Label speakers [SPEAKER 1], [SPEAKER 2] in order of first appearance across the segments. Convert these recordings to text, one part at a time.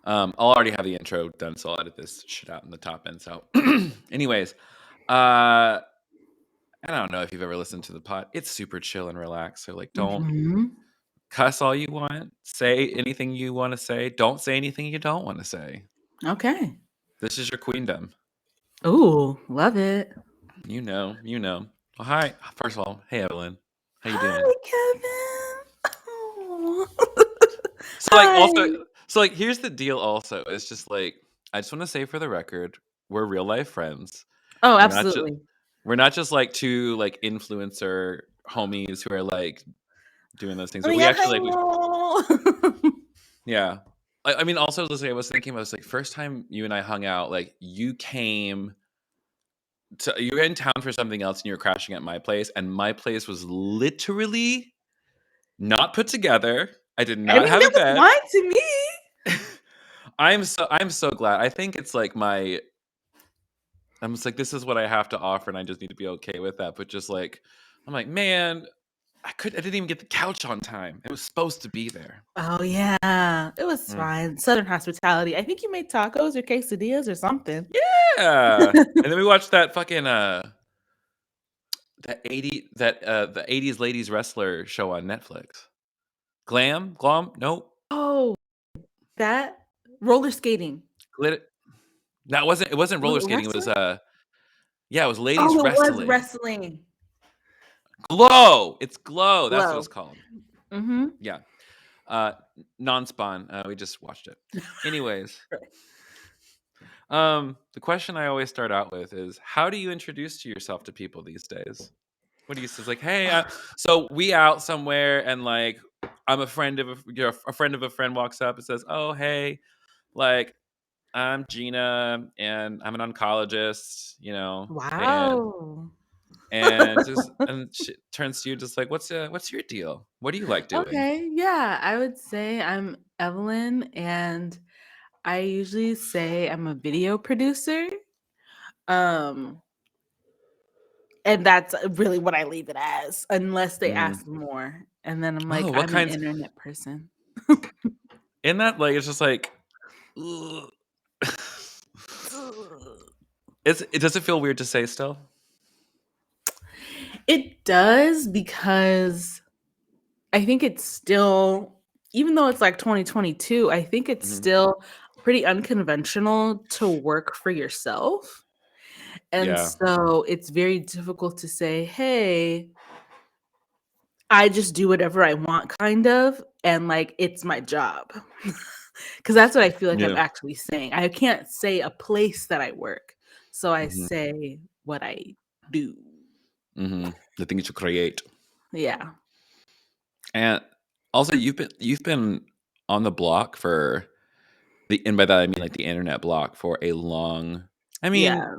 [SPEAKER 1] I'll already have the intro done, so I'll edit this shit out in the top end. So, anyways, I don't know if you've ever listened to the pod. It's super chill and relaxed. So, like, don't cuss all you want. Say anything you want to say. Don't say anything you don't want to say.
[SPEAKER 2] Okay.
[SPEAKER 1] This is your queendom.
[SPEAKER 2] Ooh, love it.
[SPEAKER 1] You know. Well, hi. First of all, hey Evelyn, how you doing?
[SPEAKER 2] Hi, Kevin. Oh.
[SPEAKER 1] So like,
[SPEAKER 2] Hi.
[SPEAKER 1] also, here's the deal. Also, it's just like I just want to say for the record, we're real life friends.
[SPEAKER 2] Oh,
[SPEAKER 1] We're not just
[SPEAKER 2] absolutely.
[SPEAKER 1] like two like influencer homies who are like doing those things,
[SPEAKER 2] Oh
[SPEAKER 1] but we
[SPEAKER 2] yeah,
[SPEAKER 1] actually like
[SPEAKER 2] I
[SPEAKER 1] yeah. I mean, also, I was thinking about this, like, first time you and I hung out, like, you were in town for something else and you were crashing at my place, and my place was literally not put together. I did
[SPEAKER 2] I
[SPEAKER 1] not
[SPEAKER 2] mean,
[SPEAKER 1] have a
[SPEAKER 2] that was
[SPEAKER 1] bed.
[SPEAKER 2] fine to me.
[SPEAKER 1] I'm so glad. I think it's like I'm just like, this is what I have to offer, and I just need to be okay with that. But just like, I'm like, man, I didn't even get the couch on time. It was supposed to be there.
[SPEAKER 2] Oh yeah, it was
[SPEAKER 1] Mm.
[SPEAKER 2] fine. Southern hospitality. I think you made tacos or quesadillas or something.
[SPEAKER 1] Yeah. And then we watched that fucking the 80s ladies wrestler show on Netflix. Glom? Nope.
[SPEAKER 2] Oh, that roller skating.
[SPEAKER 1] Glit No, it wasn't
[SPEAKER 2] Was
[SPEAKER 1] roller
[SPEAKER 2] it
[SPEAKER 1] skating. It was
[SPEAKER 2] wrestling?
[SPEAKER 1] yeah, it was ladies
[SPEAKER 2] Oh, it was
[SPEAKER 1] wrestling.
[SPEAKER 2] wrestling.
[SPEAKER 1] Glow. It's Glow. That's what it's
[SPEAKER 2] Glow.
[SPEAKER 1] called.
[SPEAKER 2] Mm-hmm.
[SPEAKER 1] Yeah. Uh non-spawn. We just watched it. Anyways, the question I always start out with is, how do you introduce to yourself to people these days? What do you say? Like, hey, so we out somewhere, and like, I'm a friend of a friend of a friend walks up and says, oh, hey, like, I'm Gina, and I'm an oncologist,
[SPEAKER 2] Wow.
[SPEAKER 1] and she turns to you just like, what's your deal? What do you like doing?
[SPEAKER 2] Okay, yeah, I would say I'm Evelyn, and I usually say I'm a video producer. Um, and that's really what I leave it as, unless they
[SPEAKER 1] Mm.
[SPEAKER 2] ask more. And then I'm like,
[SPEAKER 1] Oh, what
[SPEAKER 2] I'm an
[SPEAKER 1] kinds?
[SPEAKER 2] internet person.
[SPEAKER 1] In that, like, it's just like, ugh. Does it feel weird to say still?
[SPEAKER 2] It does, because I think it's still, even though it's like 2022, I think it's
[SPEAKER 1] Hmm.
[SPEAKER 2] still pretty unconventional to work for yourself. And
[SPEAKER 1] Yeah.
[SPEAKER 2] so it's very difficult to say, hey, I just do whatever I want, kind of, and like it's my job. Because that's what I feel like I'm
[SPEAKER 1] Yeah.
[SPEAKER 2] actually saying. I can't say a place that I work. So I
[SPEAKER 1] Hmm.
[SPEAKER 2] say what I do.
[SPEAKER 1] Hmm. The things you create.
[SPEAKER 2] Yeah.
[SPEAKER 1] And also, you've been on the block for and by that I mean like the internet block for a long. I mean,
[SPEAKER 2] Yeah.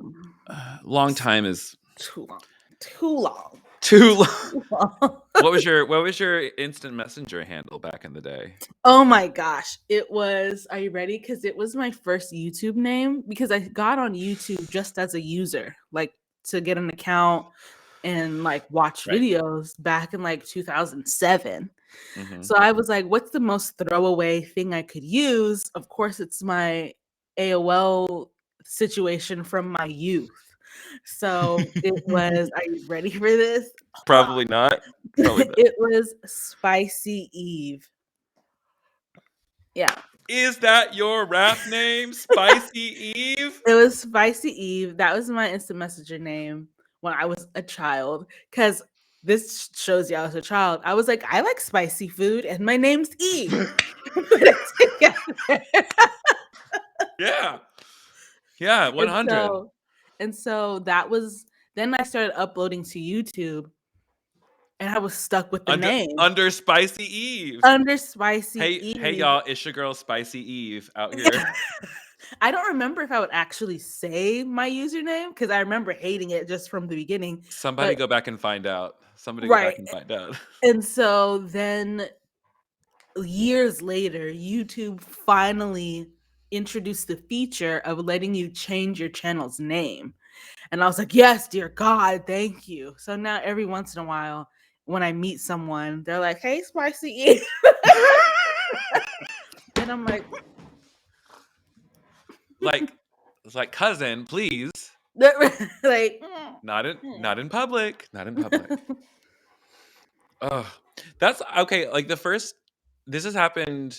[SPEAKER 1] long time is
[SPEAKER 2] Too long. Too long.
[SPEAKER 1] too long.
[SPEAKER 2] Too long.
[SPEAKER 1] What was your instant messenger handle back in the day?
[SPEAKER 2] Oh my gosh. It was, are you ready? Because it was my first YouTube name, because I got on YouTube just as a user, like to get an account and like watch
[SPEAKER 1] Right.
[SPEAKER 2] videos back in like 2007.
[SPEAKER 1] Hmm.
[SPEAKER 2] So I was like, what's the most throwaway thing I could use? Of course, it's my AOL situation from my youth. So it was, are you ready for this?
[SPEAKER 1] Probably not. Probably not.
[SPEAKER 2] It was Spicy Eve. Yeah.
[SPEAKER 1] Is that your rap name, Spicy Eve?
[SPEAKER 2] It was Spicy Eve. That was my instant messenger name when I was a child. Because this shows you I was a child. I was like, I like spicy food, and my name's Eve. Put it together.
[SPEAKER 1] Yeah. Yeah.
[SPEAKER 2] and
[SPEAKER 1] 100.
[SPEAKER 2] so and so that was, then I started uploading to YouTube, and I was stuck with the name
[SPEAKER 1] Under Spicy Eve.
[SPEAKER 2] under Spicy
[SPEAKER 1] Hey
[SPEAKER 2] Eve.
[SPEAKER 1] y'all, it's your girl Spicy Eve out here.
[SPEAKER 2] I don't remember if I would actually say my username, because I remember hating it just from the beginning.
[SPEAKER 1] Somebody
[SPEAKER 2] But
[SPEAKER 1] go back and find out. Somebody go back
[SPEAKER 2] right.
[SPEAKER 1] and find out.
[SPEAKER 2] And so then years later, YouTube finally introduced the feature of letting you change your channel's name. And I was like, yes, dear God, thank you. So now every once in a while, when I meet someone, they're like, hey, Spicy Eve. And I'm like,
[SPEAKER 1] like it's like cousin, please.
[SPEAKER 2] Like,
[SPEAKER 1] Not in public. Not in public. Oh, that's okay. Like the first, this has happened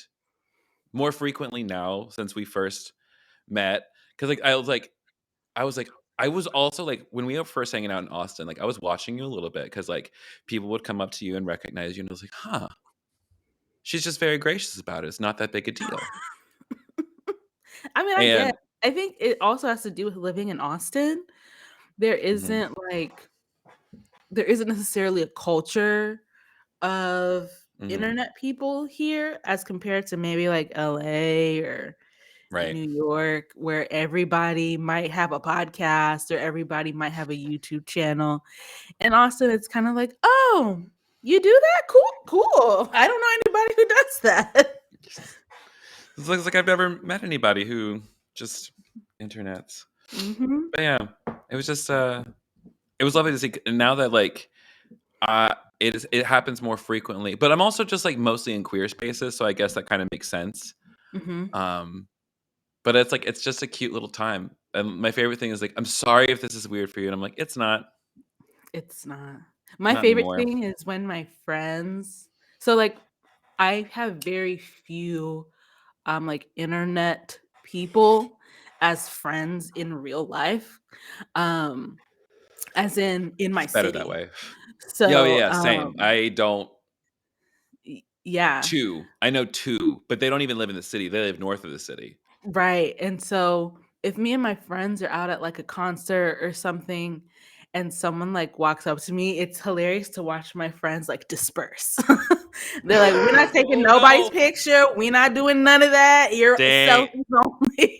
[SPEAKER 1] more frequently now since we first met. Because I was like, I was also like when we were first hanging out in Austin, like I was watching you a little bit because like people would come up to you and recognize you, and I was like, huh, she's just very gracious about it. It's not that big a deal.
[SPEAKER 2] I mean, I get.
[SPEAKER 1] And
[SPEAKER 2] I think it also has to do with living in Austin. There
[SPEAKER 1] mhm,
[SPEAKER 2] isn't like there isn't necessarily a culture of
[SPEAKER 1] mhm,
[SPEAKER 2] internet people here as compared to maybe like LA or
[SPEAKER 1] right,
[SPEAKER 2] New York, where everybody might have a podcast or everybody might have a YouTube channel. In Austin, it's kind of like, oh, you do that? Cool, cool. I don't know anybody who does that.
[SPEAKER 1] it looks like I've never met anybody who just internets.
[SPEAKER 2] Hmm.
[SPEAKER 1] But yeah, it was just it was lovely to see. And now that like it happens more frequently, but I'm also just like mostly in queer spaces, so I guess that kind of makes sense.
[SPEAKER 2] Hmm.
[SPEAKER 1] Um, but it's like it's just a cute little time. And my favorite thing is like, I'm sorry if this is weird for you, and I'm like, it's not,
[SPEAKER 2] It's not. My
[SPEAKER 1] not
[SPEAKER 2] favorite
[SPEAKER 1] anymore.
[SPEAKER 2] thing is when my friends, so like I have very few like internet people as friends in real life. Um as in my
[SPEAKER 1] It's better that
[SPEAKER 2] city.
[SPEAKER 1] way. Yeah, oh, yeah,
[SPEAKER 2] So
[SPEAKER 1] yeah, same. I don't
[SPEAKER 2] yeah.
[SPEAKER 1] two. I know two, but they don't even live in the city. They live north of the city.
[SPEAKER 2] Right. And so if me and my friends are out at like a concert or something and someone like walks up to me, it's hilarious to watch my friends like disperse. They're like, we're not taking
[SPEAKER 1] Oh
[SPEAKER 2] nobody's
[SPEAKER 1] no!
[SPEAKER 2] picture. We're not doing none of that. You're
[SPEAKER 1] Dang!
[SPEAKER 2] selfies only.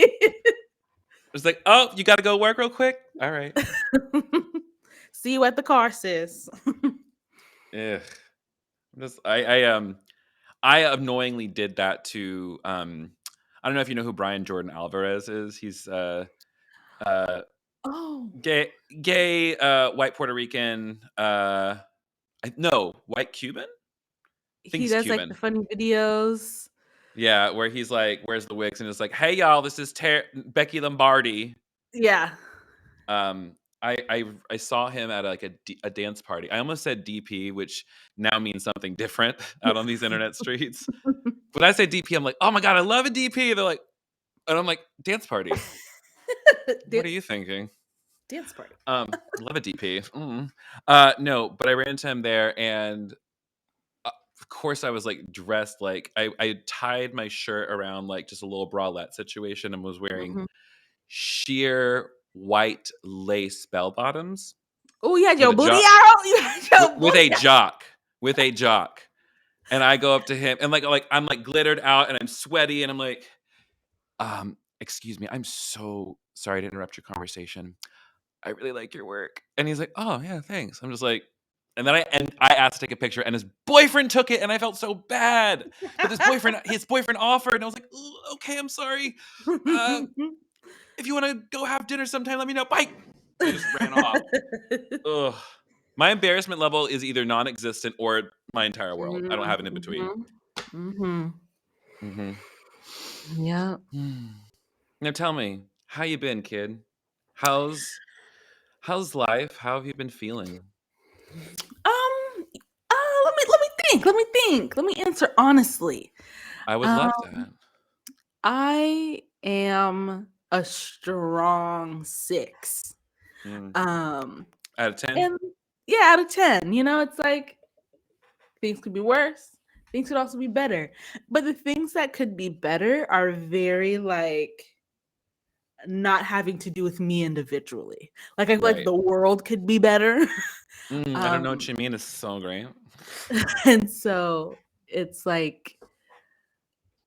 [SPEAKER 1] It's like, oh, you got to go work real quick. All right.
[SPEAKER 2] See you at the car, sis.
[SPEAKER 1] Ugh. Just I annoyingly did that to I don't know if you know who Brian Jordan Alvarez is. He's uh
[SPEAKER 2] Oh,
[SPEAKER 1] gay white Puerto Rican no, white Cuban? I think
[SPEAKER 2] he
[SPEAKER 1] he's
[SPEAKER 2] does like the
[SPEAKER 1] Cuban.
[SPEAKER 2] funny videos.
[SPEAKER 1] Yeah, where he's like wears the wigs and it's like, "Hey y'all, this is Becky Lombardi."
[SPEAKER 2] Yeah.
[SPEAKER 1] Um I saw him at like a dance party. I almost said DP, which now means something different out on these internet streets. When I say DP, I'm like, "Oh my god, I love a DP." They're like, and I'm like, "Dance party." What
[SPEAKER 2] Dan-
[SPEAKER 1] are you thinking?
[SPEAKER 2] Dance party.
[SPEAKER 1] Love a DP. No, but I ran into him there, and of course I was like dressed like I tied my shirt around like just a little bralette situation and was wearing
[SPEAKER 2] Mhm.
[SPEAKER 1] sheer white lace bell bottoms
[SPEAKER 2] Oh, you had
[SPEAKER 1] with
[SPEAKER 2] your
[SPEAKER 1] a
[SPEAKER 2] booty
[SPEAKER 1] jock
[SPEAKER 2] out. You had your
[SPEAKER 1] with
[SPEAKER 2] booty
[SPEAKER 1] a jock with a jock. And I go up to him and like I'm like glittered out and I'm sweaty and I'm like, excuse me, I'm so sorry to interrupt your conversation. I really like your work. And he's like, oh yeah, thanks. I'm just like, and I asked to take a picture, and his boyfriend took it, and I felt so bad. But his boyfriend offered, and I was like, "Ooh, okay, I'm sorry. Uh,
[SPEAKER 2] out.
[SPEAKER 1] if you want to go have dinner sometime, let me know. Bye." And I just ran off. Ugh. My embarrassment level is either non-existent or my entire world. I don't have an in between.
[SPEAKER 2] Mhm. Mhm.
[SPEAKER 1] Hmm.
[SPEAKER 2] Yeah.
[SPEAKER 1] Now tell me, how you been, kid? How's how's life? How have you been feeling?
[SPEAKER 2] Let me think. Let me think. Let me answer honestly.
[SPEAKER 1] I would
[SPEAKER 2] Um,
[SPEAKER 1] love that.
[SPEAKER 2] I am a strong 6.
[SPEAKER 1] Mm.
[SPEAKER 2] Um,
[SPEAKER 1] Out of 10?
[SPEAKER 2] and yeah, out of 10. It's like things could be worse. Things could also be better. But the things that could be better are very like not having to do with me individually. Like I feel like
[SPEAKER 1] Right.
[SPEAKER 2] the world could be better.
[SPEAKER 1] I don't know what
[SPEAKER 2] um
[SPEAKER 1] you mean. It's so great.
[SPEAKER 2] and so it's like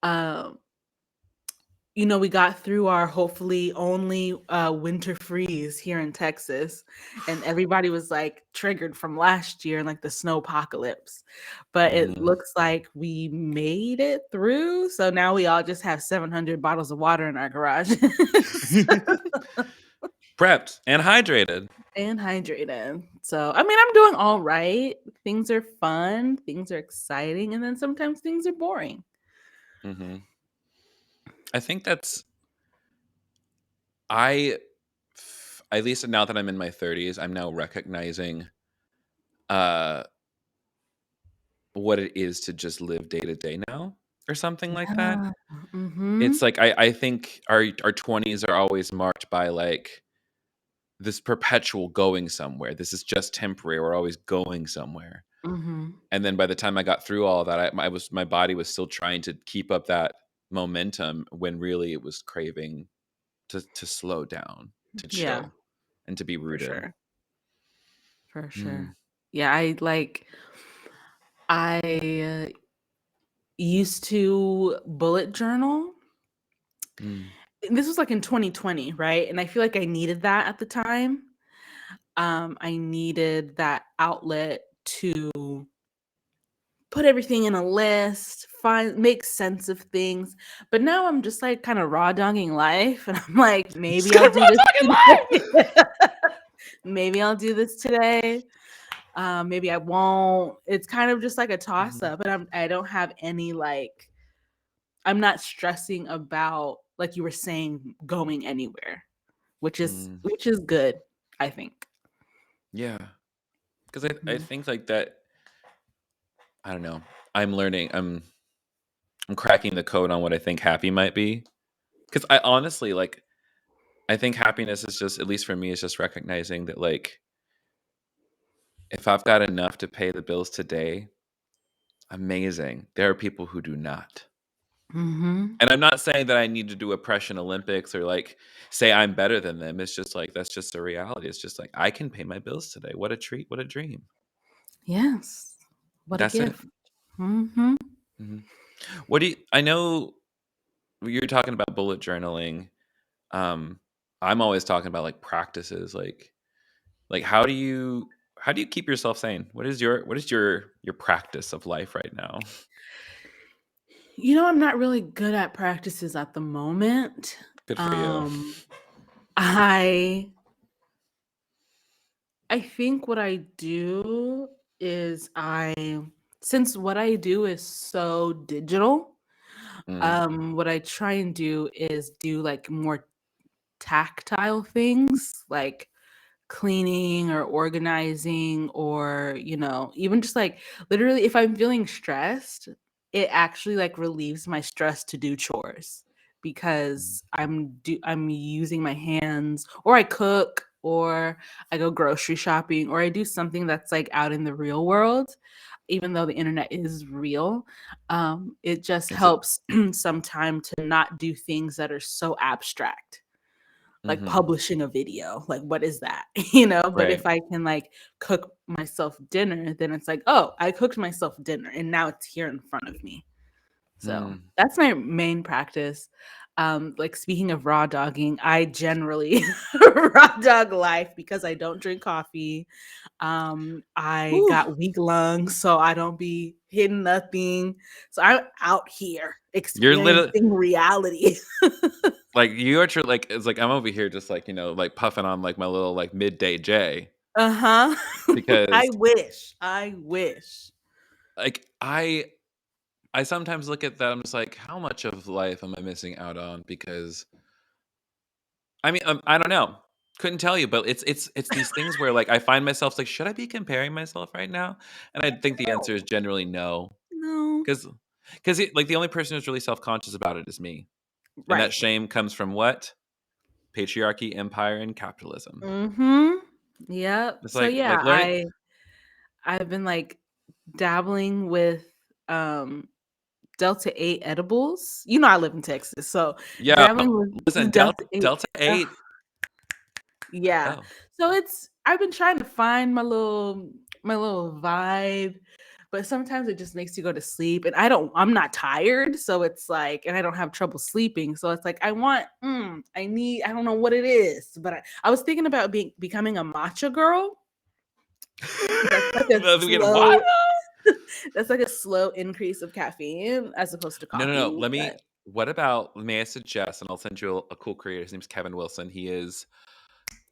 [SPEAKER 2] um we got through our hopefully only winter freeze here in Texas, and everybody was like triggered from last year and like the snow apocalypse. But it
[SPEAKER 1] Mhm.
[SPEAKER 2] looks like we made it through. So now we all just have 700 bottles of water in our garage.
[SPEAKER 1] Prepped and hydrated.
[SPEAKER 2] And hydrated. So, I mean, I'm doing all right. Things are fun, things are exciting, and then sometimes things are boring.
[SPEAKER 1] Mhm. I think that's I at least now that I'm in my 30s, I'm now recognizing uh what it is to just live day to day now or something like that.
[SPEAKER 2] Yeah. Mhm.
[SPEAKER 1] It's like I think our 20s are always marked by like this perpetual going somewhere. This is just temporary. We're always going somewhere.
[SPEAKER 2] Mhm.
[SPEAKER 1] And then by the time I got through all that, my body was still trying to keep up that momentum when really it was craving to slow down, to
[SPEAKER 2] Yeah,
[SPEAKER 1] chill, and to be
[SPEAKER 2] for
[SPEAKER 1] rooted.
[SPEAKER 2] sure. For sure.
[SPEAKER 1] Mm,
[SPEAKER 2] Yeah, I used to bullet journal.
[SPEAKER 1] mm,
[SPEAKER 2] This was like in 2020, right? And I feel like I needed that at the time. I needed that outlet to put everything in a list, find make sense of things. But now I'm just like kind of raw dogging life and I'm like,
[SPEAKER 1] just
[SPEAKER 2] maybe I'll
[SPEAKER 1] gonna
[SPEAKER 2] do this
[SPEAKER 1] run talking
[SPEAKER 2] today.
[SPEAKER 1] live.
[SPEAKER 2] Maybe I'll do this today. Maybe I won't. It's kind of just like a toss
[SPEAKER 1] Mhm,
[SPEAKER 2] up, and I don't have any like I'm not stressing about like you were saying going anywhere,
[SPEAKER 1] mm,
[SPEAKER 2] which is good, I think.
[SPEAKER 1] yeah, because I
[SPEAKER 2] Mhm.
[SPEAKER 1] think like that. I don't know. I'm learning. I'm cracking the code on what I think happy might be. Because I honestly like. I think happiness is just, at least for me, is just recognizing that like if I've got enough to pay the bills today, amazing. There are people who do not.
[SPEAKER 2] Mhm.
[SPEAKER 1] And I'm not saying that I need to do oppression Olympics or like say I'm better than them. It's just like that's just a reality. It's just like I can pay my bills today. What a treat. What a dream.
[SPEAKER 2] Yes. What a
[SPEAKER 1] That's it.
[SPEAKER 2] gift. Mhm.
[SPEAKER 1] Mhm. What do you I know you're talking about bullet journaling. Um I'm always talking about like practices like how do you keep yourself sane? What is your practice of life right now?
[SPEAKER 2] You know, I'm not really good at practices at the moment.
[SPEAKER 1] Good for you.
[SPEAKER 2] Um, I I think what I do is since what I do is so digital,
[SPEAKER 1] Mm,
[SPEAKER 2] what I try and do is do like more tactile things like cleaning or organizing or, even just like literally if I'm feeling stressed, it actually like relieves my stress to do chores
[SPEAKER 1] mm,
[SPEAKER 2] because I'm using my hands or I cook or I go grocery shopping or I do something that's like out in the real world. Even though the internet is real, it just
[SPEAKER 1] is it?
[SPEAKER 2] helps sometime to not do things that are so abstract like
[SPEAKER 1] Mhm.
[SPEAKER 2] publishing a video. Like, what is that? But
[SPEAKER 1] Right.
[SPEAKER 2] if I can like cook myself dinner, then it's like, oh, I cooked myself dinner and now it's here in front of me. So
[SPEAKER 1] Mm.
[SPEAKER 2] that's my main practice. Like speaking of raw dogging, I generally raw dog life because I don't drink coffee. I
[SPEAKER 1] Whew.
[SPEAKER 2] got weak lungs, so I don't be hitting nothing. So I'm out here
[SPEAKER 1] You're literally
[SPEAKER 2] experiencing reality.
[SPEAKER 1] like you are true. Like it's like I'm over here just like like puffing on like my little like midday J
[SPEAKER 2] Uh-huh. I
[SPEAKER 1] because
[SPEAKER 2] wish. I wish.
[SPEAKER 1] like I sometimes look at that. I'm just like, how much of life am I missing out on? Because I mean, I don't know. Couldn't tell you, but it's these things where like I find myself like, should I be comparing myself right now? And I think the answer is
[SPEAKER 2] No.
[SPEAKER 1] generally no,
[SPEAKER 2] No.
[SPEAKER 1] because like the only person who's really self conscious about it is me, and that
[SPEAKER 2] Right.
[SPEAKER 1] shame comes from what? Patriarchy, empire, and capitalism.
[SPEAKER 2] Mhm. Yep.
[SPEAKER 1] It's
[SPEAKER 2] So
[SPEAKER 1] like
[SPEAKER 2] yeah,
[SPEAKER 1] learning.
[SPEAKER 2] I've been like dabbling with um Delta 8 edibles. You know I live in Texas. So
[SPEAKER 1] Yeah,
[SPEAKER 2] dabbling
[SPEAKER 1] listen,
[SPEAKER 2] with Delta 8.
[SPEAKER 1] Delta 8.
[SPEAKER 2] Yeah.
[SPEAKER 1] Oh,
[SPEAKER 2] So I've been trying to find my little vibe, but sometimes it just makes you go to sleep and I'm not tired, so it's like and I don't have trouble sleeping. So it's like I don't know what it is, but I was thinking about becoming a matcha girl. That's like a
[SPEAKER 1] we get what?
[SPEAKER 2] slow that's like a slow increase of caffeine as opposed to
[SPEAKER 1] No, no, no.
[SPEAKER 2] coffee,
[SPEAKER 1] Let me.
[SPEAKER 2] but
[SPEAKER 1] What about? May I suggest? And I'll send you a cool creator. His name's Kevin Wilson. He is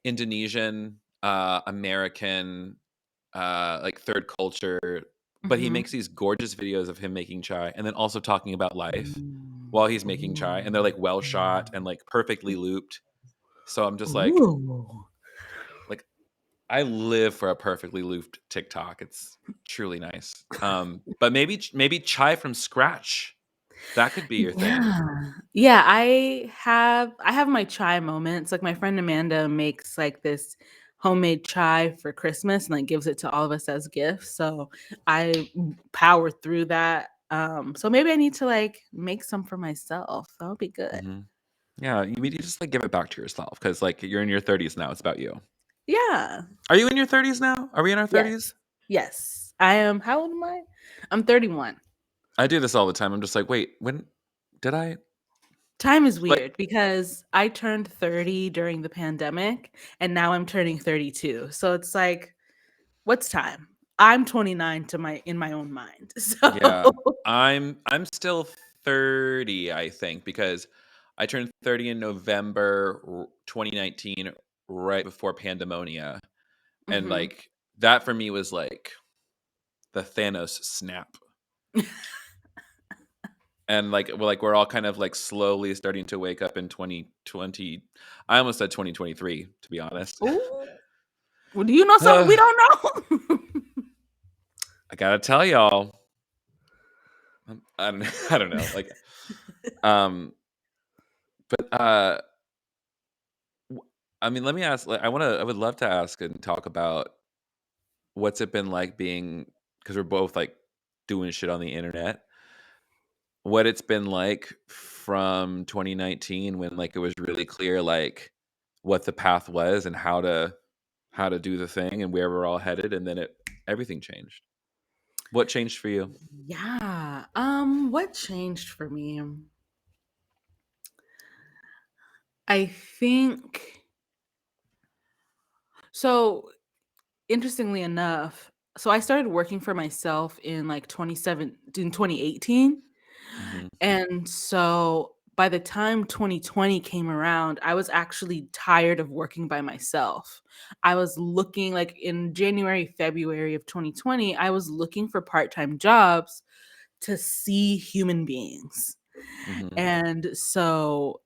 [SPEAKER 1] Indonesian, American, like third culture, but he
[SPEAKER 2] mhm.
[SPEAKER 1] makes these gorgeous videos of him making chai and then also talking about life
[SPEAKER 2] Mm,
[SPEAKER 1] while he's making chai, and they're
[SPEAKER 2] ooh,
[SPEAKER 1] like well shot and
[SPEAKER 2] mm.
[SPEAKER 1] like perfectly looped. So I'm just
[SPEAKER 2] Ooh.
[SPEAKER 1] like I live for a perfectly looped TikTok. It's truly nice. But maybe chai from scratch. That could be your thing.
[SPEAKER 2] Yeah. Yeah, I have my chai moments. Like my friend Amanda makes like this homemade chai for Christmas and like gives it to all of us as gifts. So I power through that. So maybe I need to like make some for myself. That would be good.
[SPEAKER 1] Hmm. Yeah, you just like give it back to yourself because like you're in your 30s now. It's about you.
[SPEAKER 2] Yeah.
[SPEAKER 1] Are you in your 30s now? Are we in our
[SPEAKER 2] Yes.
[SPEAKER 1] 30s?
[SPEAKER 2] Yes. I am. How old am I? I'm 31.
[SPEAKER 1] I do this all the time. I'm just like, wait, when did I
[SPEAKER 2] Time is
[SPEAKER 1] like?
[SPEAKER 2] weird because I turned 30 during the pandemic and now I'm turning 32. So it's like, what's time? I'm 29 to my in my own mind. So
[SPEAKER 1] Yeah, I'm still 30, I think, because I turned 30 in November 2019, right before Pandemonia, and
[SPEAKER 2] Mhm.
[SPEAKER 1] like that for me was like the Thanos snap. And we're all kind of like slowly starting to wake up in 2020. I almost said 2023, to be honest.
[SPEAKER 2] Ooh. Well, do you know something we
[SPEAKER 1] Uh,
[SPEAKER 2] don't know?
[SPEAKER 1] I gotta tell y'all, I don't, I don't know, like, um, but I mean, let me ask. Like, I would love to ask and talk about what's it been like being, because we're both like doing shit on the internet. What it's been like from 2019 when like it was really clear like what the path was and how to do the thing and where we're all headed, and then everything changed. What changed for you?
[SPEAKER 2] Yeah. What changed for me? I think so interestingly enough, so I started working for myself in like 2018.
[SPEAKER 1] Hmm.
[SPEAKER 2] And so by the time 2020 came around, I was actually tired of working by myself. I was looking like in January, February of 2020, I was looking for part-time jobs to see human beings.
[SPEAKER 1] Hmm.
[SPEAKER 2] And so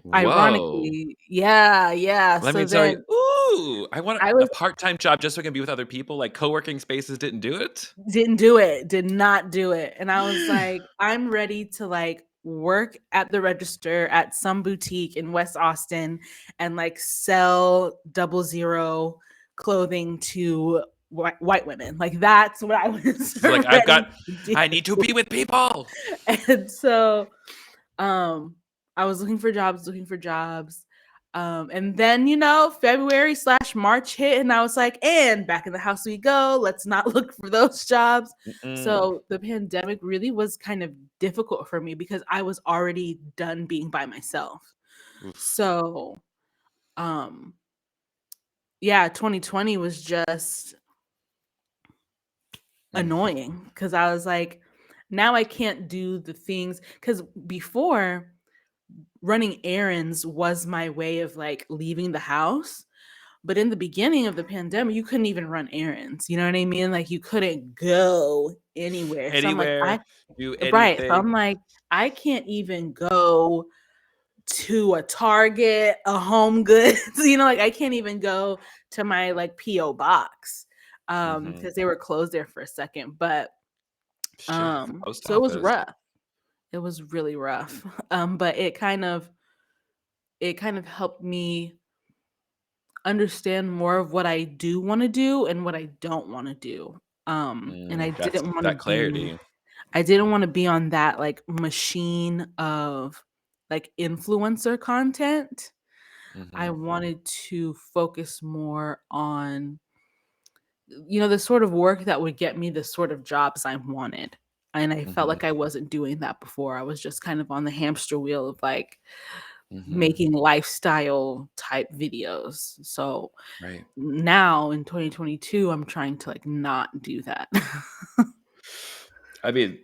[SPEAKER 1] Whoa.
[SPEAKER 2] ironically, yeah, yeah.
[SPEAKER 1] Let
[SPEAKER 2] So
[SPEAKER 1] me tell
[SPEAKER 2] then
[SPEAKER 1] you. Ooh, I want
[SPEAKER 2] I
[SPEAKER 1] a
[SPEAKER 2] was
[SPEAKER 1] part-time job just so I can be with other people. Like co-working spaces didn't do it.
[SPEAKER 2] didn't do it, did not do it. And I was like, I'm ready to like work at the register at some boutique in West Austin and like sell 00 clothing to white women. Like that's what I was
[SPEAKER 1] It's like
[SPEAKER 2] ready to
[SPEAKER 1] I
[SPEAKER 2] do.
[SPEAKER 1] need to be with people.
[SPEAKER 2] And so um I was looking for jobs. And then, February slash March hit, and I was like, and back in the house we go. Let's not look for those jobs.
[SPEAKER 1] Mm-mm.
[SPEAKER 2] So the pandemic really was kind of difficult for me because I was already done being by myself.
[SPEAKER 1] Oof.
[SPEAKER 2] So, um, yeah, 2020 was just
[SPEAKER 1] Mm.
[SPEAKER 2] annoying because I was like, now I can't do the things because before running errands was my way of like leaving the house. But in the beginning of the pandemic, you couldn't even run errands. You know what I mean? Like you couldn't go anywhere. So I'm like,
[SPEAKER 1] Anywhere, do
[SPEAKER 2] right. So I'm
[SPEAKER 1] anything.
[SPEAKER 2] like, I can't even go to a Target, a Home Goods, like I can't even go to my like PO box
[SPEAKER 1] Hmm.
[SPEAKER 2] because they were closed there for a second. But
[SPEAKER 1] Shit, the post
[SPEAKER 2] so it was
[SPEAKER 1] office.
[SPEAKER 2] rough. It was really rough. But it kind of helped me understand more of what I do want to do and what I don't want to do. And I
[SPEAKER 1] That's
[SPEAKER 2] didn't want to
[SPEAKER 1] that
[SPEAKER 2] be
[SPEAKER 1] clarity.
[SPEAKER 2] I didn't want to be on that like machine of like influencer content. I
[SPEAKER 1] Hmm.
[SPEAKER 2] wanted to focus more on the sort of work that would get me the sort of jobs I wanted. And I felt
[SPEAKER 1] Hmm.
[SPEAKER 2] like I wasn't doing that before. I was just kind of on the hamster wheel of like
[SPEAKER 1] Hmm.
[SPEAKER 2] making lifestyle type videos. So
[SPEAKER 1] Right.
[SPEAKER 2] now in 2022, I'm trying to like not do that.
[SPEAKER 1] I mean,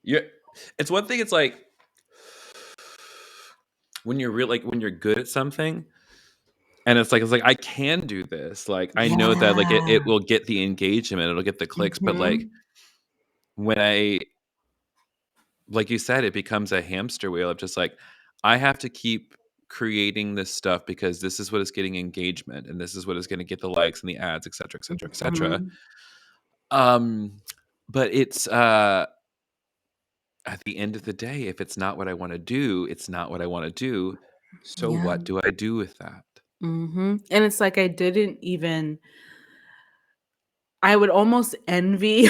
[SPEAKER 1] you. It's one thing. It's like when you're real, like when you're good at something, and it's like I can do this. Like I know that like it
[SPEAKER 2] Yeah.
[SPEAKER 1] will get the engagement, it'll get the clicks, but like
[SPEAKER 2] Mhm.
[SPEAKER 1] when I like you said, it becomes a hamster wheel of just like I have to keep creating this stuff because this is what is getting engagement and this is what is going to get the likes and the ads, et cetera, et cetera, et cetera.
[SPEAKER 2] Mhm.
[SPEAKER 1] Um, but it's at the end of the day, if it's not what I want to do, it's not what I want to do. So
[SPEAKER 2] Yeah.
[SPEAKER 1] what do I do with that?
[SPEAKER 2] And it's like I didn't even I would almost envy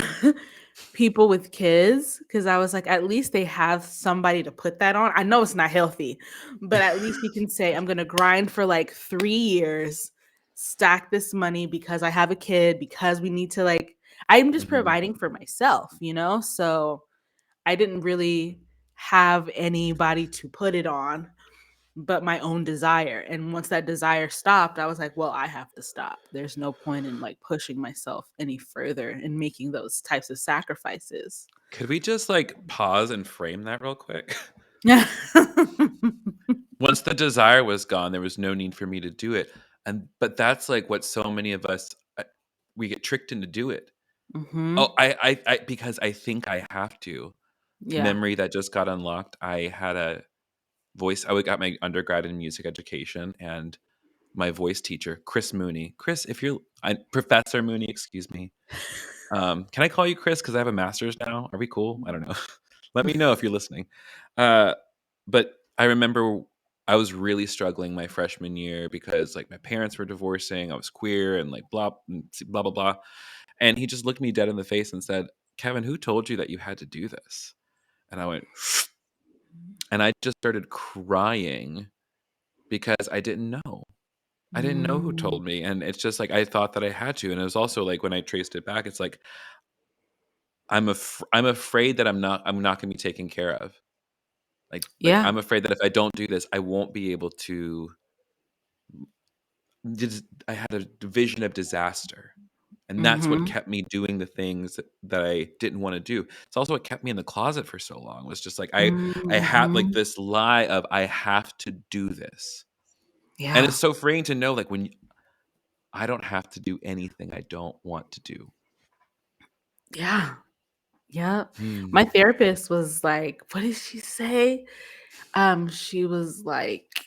[SPEAKER 2] people with kids because I was like, at least they have somebody to put that on. I know it's not healthy, but at least you can say, I'm going to grind for like 3 years, stack this money because I have a kid, because we need to like, I'm just
[SPEAKER 1] Mhm.
[SPEAKER 2] providing for myself, you know? So I didn't really have anybody to put it on but my own desire. And once that desire stopped, I was like, well, I have to stop. There's no point in like pushing myself any further and making those types of sacrifices.
[SPEAKER 1] Could we just like pause and frame that real quick?
[SPEAKER 2] Yeah.
[SPEAKER 1] Once the desire was gone, there was no need for me to do it. And but that's like what so many of us we get tricked into do it.
[SPEAKER 2] Mhm.
[SPEAKER 1] Oh, I because I think I have to.
[SPEAKER 2] Yeah.
[SPEAKER 1] Memory that just got unlocked. I had a voice. I got my undergrad in music education, and my voice teacher, Chris Mooney. Chris, if you're Professor Mooney, excuse me. Can I call you Chris? Because I have a master's now. Are we cool? I don't know. Let me know if you're listening. Uh, but I remember I was really struggling my freshman year because like my parents were divorcing. I was queer and like blah blah blah. And he just looked me dead in the face and said, "Kevin, who told you that you had to do this?" And I went, and I just started crying because I didn't know. I didn't know who
[SPEAKER 2] Mm.
[SPEAKER 1] told me, and it's just like I thought that I had to, and it was also like when I traced it back, it's like I'm afraid that I'm not gonna be taken care of. Like
[SPEAKER 2] Yeah.
[SPEAKER 1] I'm afraid that if I don't do this, I won't be able to. I had a vision of disaster, and that's what
[SPEAKER 2] Mhm.
[SPEAKER 1] kept me doing the things that I didn't want to do. It's also what kept me in the closet for so long. Was just like I had like
[SPEAKER 2] Mhm.
[SPEAKER 1] this lie of I have to do this, and it's
[SPEAKER 2] Yeah.
[SPEAKER 1] so freeing to know like I don't have to do anything I don't want to do.
[SPEAKER 2] Yeah. Yeah.
[SPEAKER 1] Hmm.
[SPEAKER 2] My therapist was like, what did she say? She was like,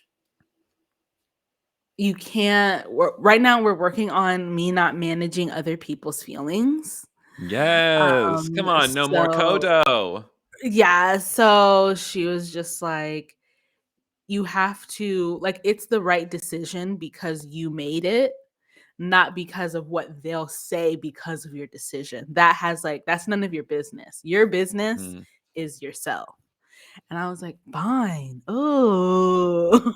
[SPEAKER 2] you can't right now we're working on me not managing other people's feelings.
[SPEAKER 1] Yes. Come on, no more
[SPEAKER 2] So
[SPEAKER 1] Kodo.
[SPEAKER 2] yeah, so she was just like, you have to like it's the right decision because you made it, not because of what they'll say because of your decision. That has like that's none of your business. Your business
[SPEAKER 1] Hmm.
[SPEAKER 2] is yourself. And I was like, fine. Oh.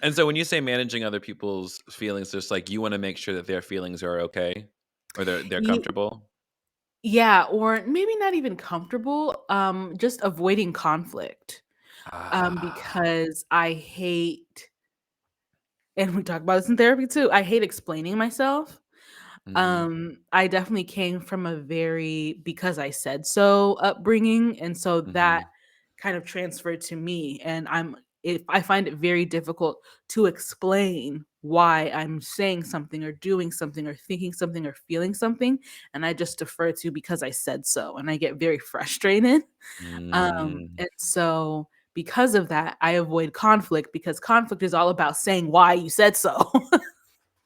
[SPEAKER 1] And so when you say managing other people's feelings, just like you want to make sure that their feelings are okay or they're comfortable.
[SPEAKER 2] Yeah, or maybe not even comfortable, just avoiding conflict,
[SPEAKER 1] Ah.
[SPEAKER 2] because I hate and we talk about this in therapy too, I hate explaining myself.
[SPEAKER 1] Mhm.
[SPEAKER 2] I definitely came from a very because I said so upbringing, and so that
[SPEAKER 1] Mhm.
[SPEAKER 2] kind of transferred to me, and if I find it very difficult to explain why I'm saying something or doing something or thinking something or feeling something, and I just defer to because I said so, and I get very frustrated.
[SPEAKER 1] Mm.
[SPEAKER 2] And so because of that, I avoid conflict because conflict is all about saying why you said so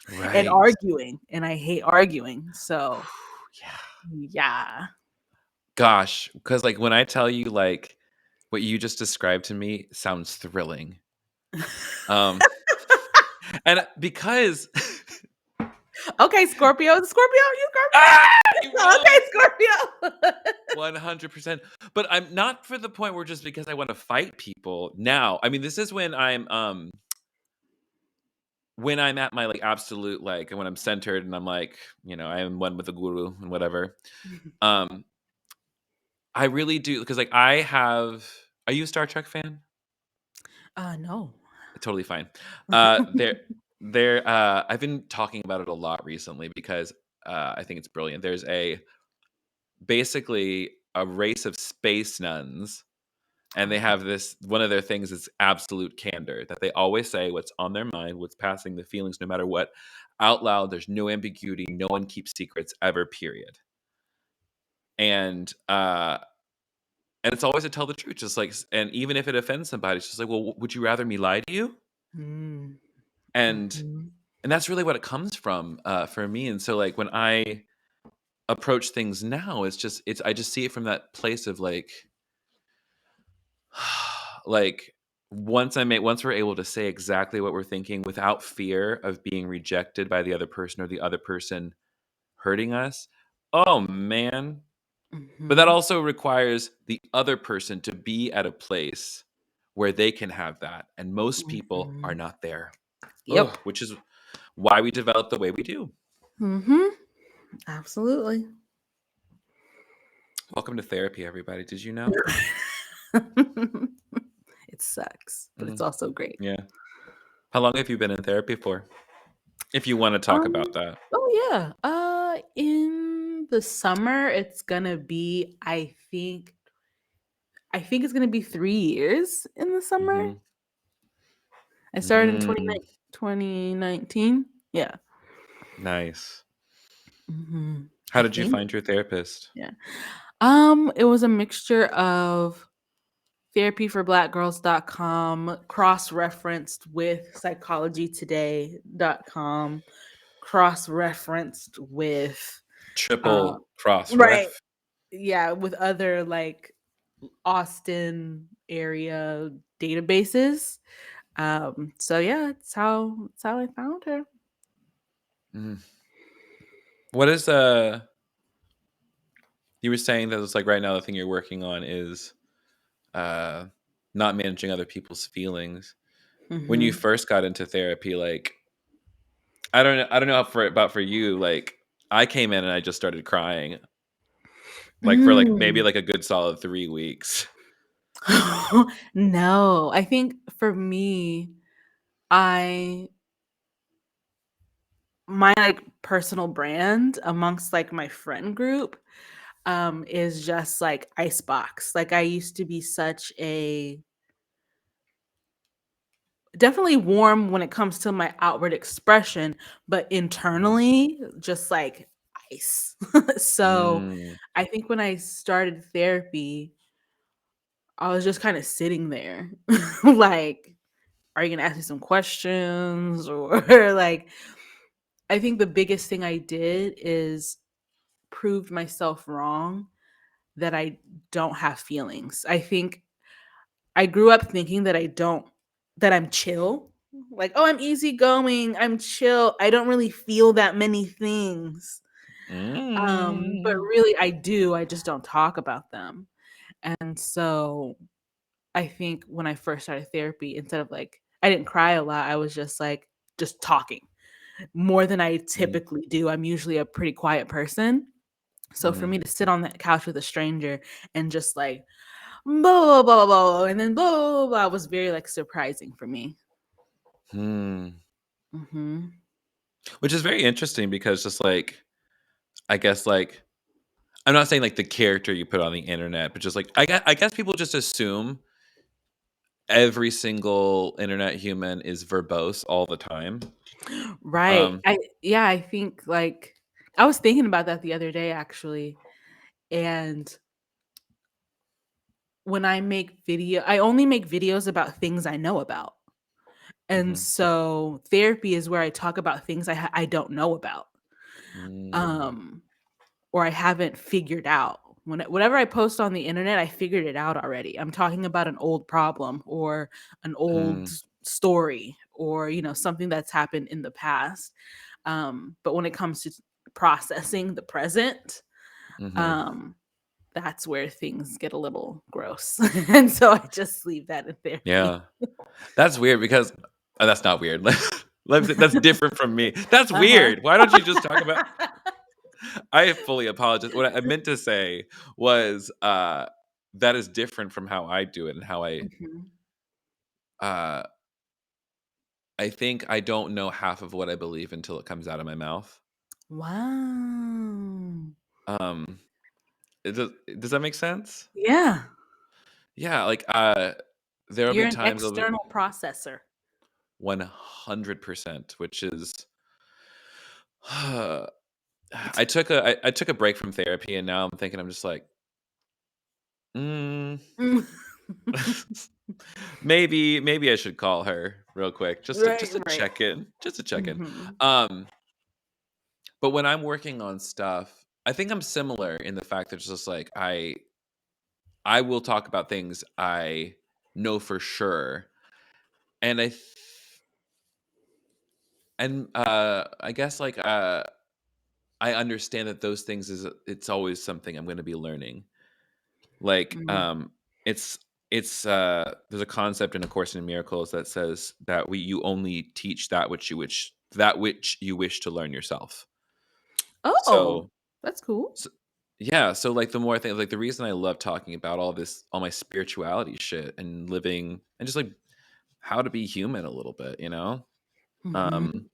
[SPEAKER 2] and
[SPEAKER 1] Right.
[SPEAKER 2] arguing, and I hate arguing. So,
[SPEAKER 1] Yeah.
[SPEAKER 2] yeah.
[SPEAKER 1] Gosh, because like when I tell you like what you just described to me sounds thrilling. Um, and because
[SPEAKER 2] Okay, Scorpio. Scorpio, you
[SPEAKER 1] ah, you
[SPEAKER 2] Scorpio?
[SPEAKER 1] know
[SPEAKER 2] Okay,
[SPEAKER 1] it.
[SPEAKER 2] Scorpio.
[SPEAKER 1] 100%. But I'm not for the point where just because I want to fight people now. I mean, this is when I'm at my like absolute like when I'm centered and I'm like, I am one with the guru and whatever. Um, I really do because like are you a Star Trek fan?
[SPEAKER 2] No.
[SPEAKER 1] Totally fine. There I've been talking about it a lot recently because I think it's brilliant. There's basically a race of space nuns, and they have this one of their things is absolute candor, that they always say what's on their mind, what's passing the feelings, no matter what, out loud. There's no ambiguity. No one keeps secrets ever, period. And And it's always to tell the truth, just like, and even if it offends somebody, it's just like, well, would you rather me lie to you?
[SPEAKER 2] Mm.
[SPEAKER 1] And
[SPEAKER 2] Mhm.
[SPEAKER 1] and that's really what it comes from for me. And so like when I approach things now, it's I just see it from that place of like, like once we're able to say exactly what we're thinking without fear of being rejected by the other person or the other person hurting us. Oh man. But that
[SPEAKER 2] Mhm.
[SPEAKER 1] also requires the other person to be at a place where they can have that. And most people are
[SPEAKER 2] Mhm.
[SPEAKER 1] not there. Ugh,
[SPEAKER 2] Yep.
[SPEAKER 1] which is why we develop the way we do.
[SPEAKER 2] Mhm. Absolutely.
[SPEAKER 1] Welcome to therapy, everybody. Did you know?
[SPEAKER 2] It sucks, but it's
[SPEAKER 1] Mhm.
[SPEAKER 2] also great.
[SPEAKER 1] Yeah. How long have you been in therapy for? If you want to talk about
[SPEAKER 2] Um,
[SPEAKER 1] that.
[SPEAKER 2] oh yeah. In the summer, it's gonna be, I think it's gonna be 3 years in the summer.
[SPEAKER 1] Hmm.
[SPEAKER 2] I started in
[SPEAKER 1] Mm,
[SPEAKER 2] 2019. Yeah.
[SPEAKER 1] nice.
[SPEAKER 2] I
[SPEAKER 1] How did you
[SPEAKER 2] think.
[SPEAKER 1] find your therapist?
[SPEAKER 2] Yeah. It was a mixture of therapyforblackgirls.com, cross-referenced with psychologytoday.com, cross-referenced with uh
[SPEAKER 1] Triple cross
[SPEAKER 2] right.
[SPEAKER 1] ref.
[SPEAKER 2] Yeah, with other like Austin area databases. So yeah, it's how I found her.
[SPEAKER 1] Mm. What is you were saying that it's like right now the thing you're working on is uh not managing other people's feelings. When you
[SPEAKER 2] Mhm.
[SPEAKER 1] first got into therapy, like I don't know for about for you, like I came in and I just started crying like for like maybe
[SPEAKER 2] Mm.
[SPEAKER 1] like a good solid 3 weeks.
[SPEAKER 2] No, I think for me, I my like personal brand amongst like my friend group is just like icebox. Like I used to be such a definitely warm when it comes to my outward expression, but
[SPEAKER 1] Mhm.
[SPEAKER 2] internally just like ice. So
[SPEAKER 1] Mm,
[SPEAKER 2] I think when I started therapy, I was just kind of sitting there like, are you gonna ask me some questions? Or like, I think the biggest thing I did is proved myself wrong that I don't have feelings. I think I grew up thinking that I'm chill. Like, oh, I'm easygoing, I'm chill. I don't really feel that many things. But
[SPEAKER 1] mm,
[SPEAKER 2] really I do. I just don't talk about them. And so I think when I first started therapy, instead of like I didn't cry a lot, I was just like just talking more than I
[SPEAKER 1] mm,
[SPEAKER 2] typically do. I'm usually a pretty quiet person. So for
[SPEAKER 1] mm,
[SPEAKER 2] me to sit on that couch with a stranger and just like blah blah blah blah, blah and then blah blah blah, blah was very like surprising for me.
[SPEAKER 1] mm.
[SPEAKER 2] Mhm.
[SPEAKER 1] Which is very interesting because just like I guess like I'm not saying like the character you put on the internet, but just like I guess people just assume every single internet human is verbose all the time.
[SPEAKER 2] Right.
[SPEAKER 1] Um,
[SPEAKER 2] I think like I was thinking about that the other day actually. And when I only make videos about things I know about. And
[SPEAKER 1] mhm,
[SPEAKER 2] so therapy is where I talk about things I don't know about.
[SPEAKER 1] mm,
[SPEAKER 2] Um or I haven't figured out. Whatever I post on the internet, I figured it out already. I'm talking about an old problem or an old
[SPEAKER 1] mm,
[SPEAKER 2] story or something that's happened in the past. But when it comes to processing the present,
[SPEAKER 1] mhm.
[SPEAKER 2] um, that's where things get a little gross. And so I just leave that in therapy.
[SPEAKER 1] Yeah. That's weird because that's not weird. That's different from me. That's
[SPEAKER 2] Uh-huh.
[SPEAKER 1] weird. Why don't you just talk about I fully apologize. What I meant to say was, that is different from how I do it and how
[SPEAKER 2] Mhm.
[SPEAKER 1] uh, I think I don't know half of what I believe until it comes out of my mouth.
[SPEAKER 2] Wow.
[SPEAKER 1] Um, does that make sense?
[SPEAKER 2] Yeah.
[SPEAKER 1] Yeah, like, there'll
[SPEAKER 2] You're
[SPEAKER 1] be
[SPEAKER 2] an
[SPEAKER 1] times of
[SPEAKER 2] external processor.
[SPEAKER 1] 100%, which is I took a break from therapy, and now I'm thinking I'm just like Mm.
[SPEAKER 2] Mm.
[SPEAKER 1] Maybe I should call her real quick just
[SPEAKER 2] Right,
[SPEAKER 1] to
[SPEAKER 2] right.
[SPEAKER 1] check in, just to check in.
[SPEAKER 2] Mhm.
[SPEAKER 1] Um, but when I'm working on stuff, I think I'm similar in the fact that it's just like I will talk about things I know for sure, and I guess like I understand that those things it's always something I'm going to be learning. Like
[SPEAKER 2] Mhm.
[SPEAKER 1] it's there's a concept in A Course in Miracles that says that we you only teach that which you wish to learn yourself.
[SPEAKER 2] Oh,
[SPEAKER 1] So,
[SPEAKER 2] that's cool.
[SPEAKER 1] so yeah, so like the more I think like the reason I love talking about all my spirituality shit and living and just like how to be human a little bit, you know?
[SPEAKER 2] Mhm.
[SPEAKER 1] Um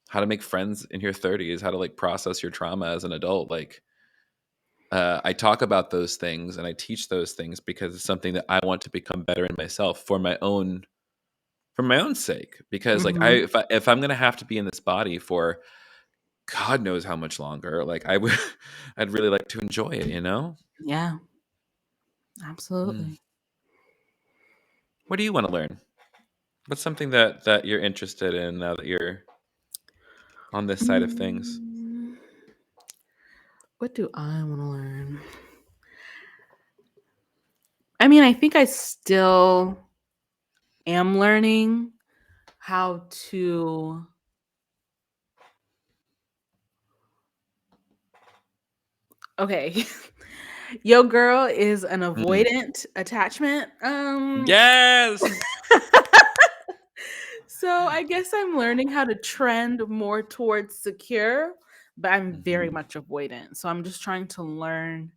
[SPEAKER 1] how to make friends in your 30s, how to like process your trauma as an adult. Like I talk about those things and I teach those things because it's something that I want to become better in myself for my own sake. Because like
[SPEAKER 2] Mhm.
[SPEAKER 1] if I'm gonna have to be in this body for God knows how much longer, like I would, I'd really like to enjoy it. You know.
[SPEAKER 2] Yeah,
[SPEAKER 1] Mm.
[SPEAKER 2] absolutely.
[SPEAKER 1] What do you want to learn? What's something that you're interested in now that you're on this side of things?
[SPEAKER 2] Mm, what do I want to learn? I mean, I think I still am learning how to okay. Yo girl is an
[SPEAKER 1] Mm.
[SPEAKER 2] avoidant attachment.
[SPEAKER 1] Yes.
[SPEAKER 2] So I guess I'm learning how to trend more towards secure, but I'm very
[SPEAKER 1] Hmm.
[SPEAKER 2] much avoidant. So I'm just trying to learn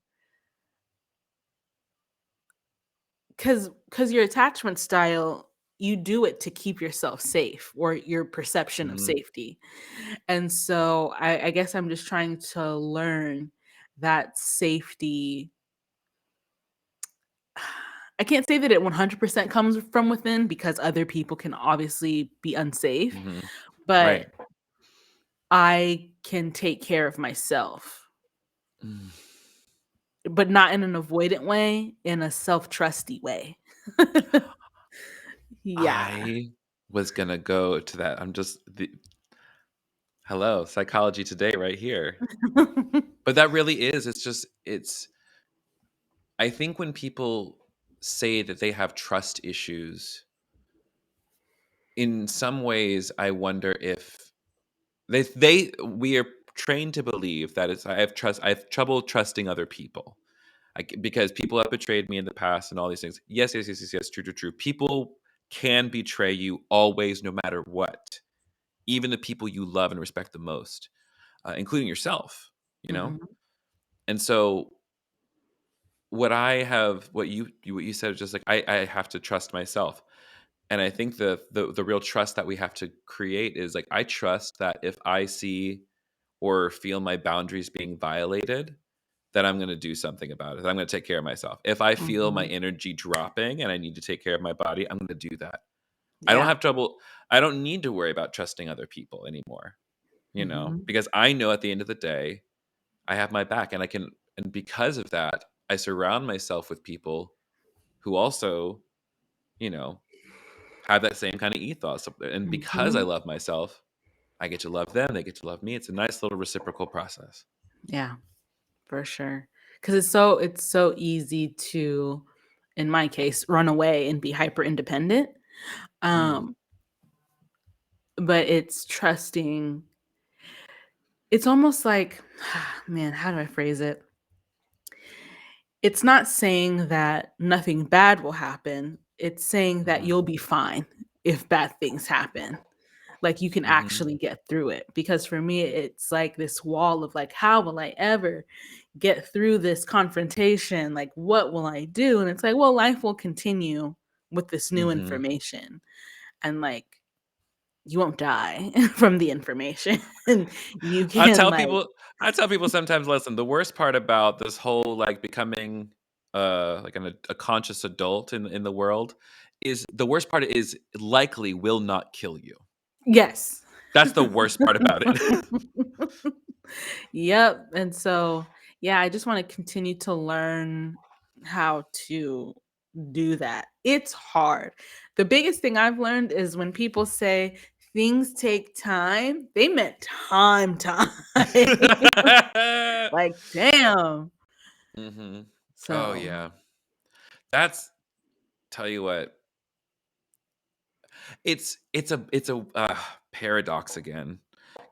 [SPEAKER 2] cuz your attachment style, you do it to keep yourself safe or your perception of
[SPEAKER 1] Hmm.
[SPEAKER 2] safety. And so I guess I'm just trying to learn that safety. I can't say that it 100% comes from within because other people can obviously be unsafe,
[SPEAKER 1] Hmm.
[SPEAKER 2] but
[SPEAKER 1] Right.
[SPEAKER 2] I can take care of myself,
[SPEAKER 1] Mm.
[SPEAKER 2] but not in an avoidant way, in a self-trusty way. Yeah.
[SPEAKER 1] I was gonna go to that. Hello, psychology today, right here. But that really is. I think when people say that they have trust issues, in some ways, I wonder if we are trained to believe that I have trouble trusting other people. Because people have betrayed me in the past and all these things. Yes, yes, yes, yes, yes. True, true, true. People can betray you always, no matter what. Even the people you love and respect the most, including yourself. You know.
[SPEAKER 2] Mhm,
[SPEAKER 1] And so what you said is just like I have to trust myself. And I think the real trust that we have to create is like I trust that if I see or feel my boundaries being violated, that I'm going to do something about it. That I'm going to take care of myself. If I feel my
[SPEAKER 2] mhm.
[SPEAKER 1] energy dropping and I need to take care of my body, I'm going to do that. I don't
[SPEAKER 2] Yeah.
[SPEAKER 1] have trouble. I don't need to worry about trusting other people anymore,
[SPEAKER 2] Mhm,
[SPEAKER 1] because I know at the end of the day, I have my back and because of that, I surround myself with people who also, you know, have that same kind of ethos. And because I
[SPEAKER 2] mhm.
[SPEAKER 1] love myself, I get to love them. They get to love me. It's a nice little reciprocal process.
[SPEAKER 2] Yeah, for sure. Because it's so easy to, in my case, run away and be hyper independent.
[SPEAKER 1] Mm,
[SPEAKER 2] Um, but it's trusting. It's almost like, man, how do I phrase it? It's not saying that nothing bad will happen. It's saying that
[SPEAKER 1] mhm,
[SPEAKER 2] you'll be fine if bad things happen. Like you can
[SPEAKER 1] mhm,
[SPEAKER 2] actually get through it. Because for me, it's like this wall of like, how will I ever get through this confrontation? Like, what will I do? And it's like, well, life will continue with this new
[SPEAKER 1] mhm.
[SPEAKER 2] information. And like, you won't die from the information. You
[SPEAKER 1] I
[SPEAKER 2] can
[SPEAKER 1] tell
[SPEAKER 2] like,
[SPEAKER 1] people I tell people sometimes, listen, the worst part about this whole, like, becoming, like, a conscious adult in the world is the worst part is likely will not kill you.
[SPEAKER 2] yes.
[SPEAKER 1] That's the worst part about it.
[SPEAKER 2] Yep. And so, yeah, I just want to continue to learn. how to do that. It's hard. The biggest thing I've learned is when people say things take time, they meant time. Like, damn.
[SPEAKER 1] Hmm. Oh
[SPEAKER 2] So,
[SPEAKER 1] yeah, that's tell you what. It's a paradox again,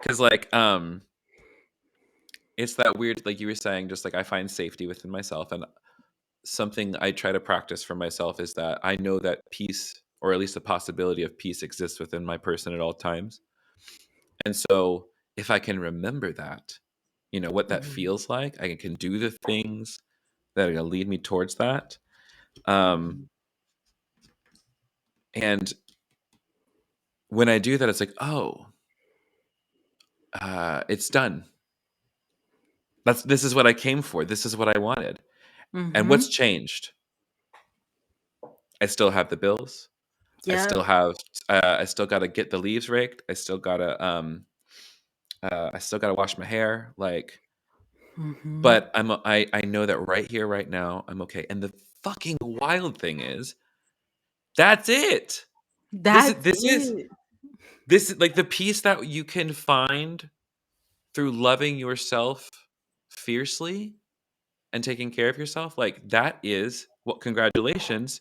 [SPEAKER 1] because like it's that weird, like you were saying, just like I find safety within myself, and something I try to practice for myself is that I know that peace, or at least the possibility of peace, exists within my person at all times. And so if I can remember that, what that
[SPEAKER 2] mhm,
[SPEAKER 1] feels like, I can do the things that are going to lead me towards that. Um,
[SPEAKER 2] mhm,
[SPEAKER 1] and when I do that, it's like, oh, it's done. This is what I came for. This is what I wanted. And what's
[SPEAKER 2] mhm.
[SPEAKER 1] changed? I still have the bills. I
[SPEAKER 2] Yeah.
[SPEAKER 1] still have. I still got to get the leaves raked. I still got to wash my hair. Like,
[SPEAKER 2] Mhm.
[SPEAKER 1] but I know that right here, right now, I'm okay. And the fucking wild thing is, that's it. This is
[SPEAKER 2] That's
[SPEAKER 1] this is
[SPEAKER 2] it.
[SPEAKER 1] this is like the peace that you can find through loving yourself fiercely and taking care of yourself. Like that is what. Congratulations,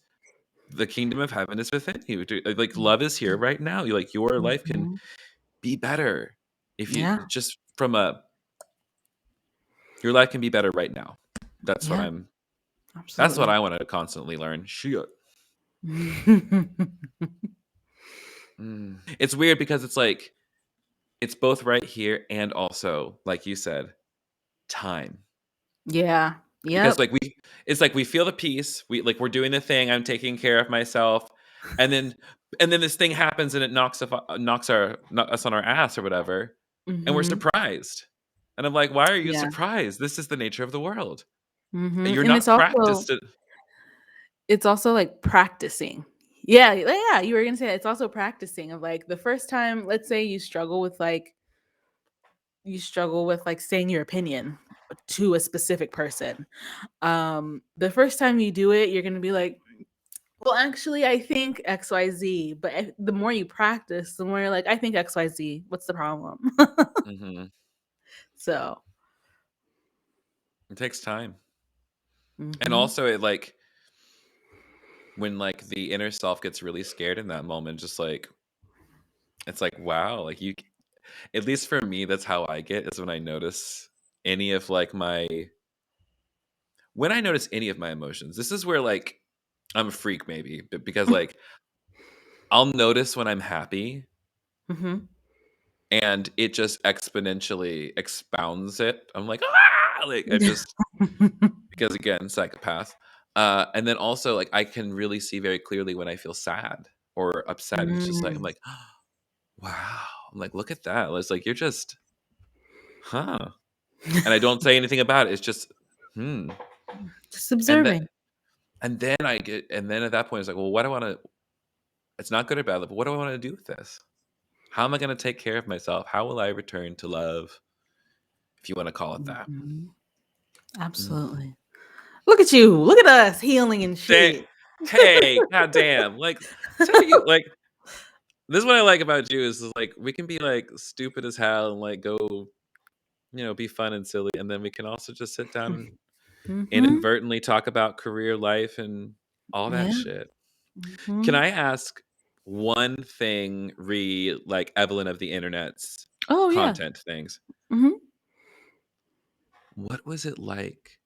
[SPEAKER 1] the kingdom of heaven is within you. Like love is here right now. You like your life can
[SPEAKER 2] Mhm.
[SPEAKER 1] be better if you
[SPEAKER 2] Yeah.
[SPEAKER 1] just from a your life can be better right now. That's what
[SPEAKER 2] Yeah.
[SPEAKER 1] I'm. That's what
[SPEAKER 2] Absolutely.
[SPEAKER 1] I want to constantly learn. Shit. It's weird because it's like it's both right here and also, like you said, time.
[SPEAKER 2] Yeah.
[SPEAKER 1] Because
[SPEAKER 2] Yep.
[SPEAKER 1] like it's like we feel the peace. We're doing the thing. I'm taking care of myself, and then this thing happens and it knocks us on our ass or whatever, and we're
[SPEAKER 2] Mhm.
[SPEAKER 1] surprised. And I'm like, why are you
[SPEAKER 2] Yeah.
[SPEAKER 1] surprised? This is the nature of the world.
[SPEAKER 2] Mhm.
[SPEAKER 1] You're
[SPEAKER 2] And
[SPEAKER 1] not practiced.
[SPEAKER 2] it's also like practicing. Yeah, yeah, you were gonna say that. It's also practicing of like the first time, let's say you struggle with like saying your opinion to a specific person. The first time you do it, you're gonna be like, well, actually, I think XYZ. But the more you practice, the more you're like, I think XYZ. What's the problem?
[SPEAKER 1] Mhm.
[SPEAKER 2] So,
[SPEAKER 1] It takes time, and
[SPEAKER 2] mhm.
[SPEAKER 1] also it like when like the inner self gets really scared in that moment, just like it's like wow, like you. At least for me, that's how I get is when I notice any of like my when I notice any of my emotions. This is where like I'm a freak maybe, but because like I'll notice when I'm happy
[SPEAKER 2] Mhm.
[SPEAKER 1] and it just exponentially expounds it. I'm like, ah! Like I just because again, psychopath. And then also like I can really see very clearly when I feel sad or upset. And it's just like I'm
[SPEAKER 2] Mm.
[SPEAKER 1] like, wow. I'm like, look at that. It's like you're just, huh. And I don't say anything about it. It's just, hmm.
[SPEAKER 2] Just
[SPEAKER 1] And that
[SPEAKER 2] observing.
[SPEAKER 1] and then at that point it's like, well, what do I want to it's not good or bad, but what do I want to do with this? How am I going to take care of myself? How will I return to love, if you want to call it that?
[SPEAKER 2] Mhm.
[SPEAKER 1] Mm.
[SPEAKER 2] Absolutely. Look at you. Look at us healing and
[SPEAKER 1] Da-
[SPEAKER 2] shit.
[SPEAKER 1] hey, goddamn! Like, tell you, like, this is what I like about you is like we can be like stupid as hell and like go, be fun and silly, and then we can also just sit down and
[SPEAKER 2] Mhm.
[SPEAKER 1] inadvertently talk about career life and all that
[SPEAKER 2] Yeah.
[SPEAKER 1] shit. Can
[SPEAKER 2] Mhm.
[SPEAKER 1] I ask one thing, like Evelyn of the internet's
[SPEAKER 2] Oh, yeah.
[SPEAKER 1] content things?
[SPEAKER 2] Mhm.
[SPEAKER 1] What was it like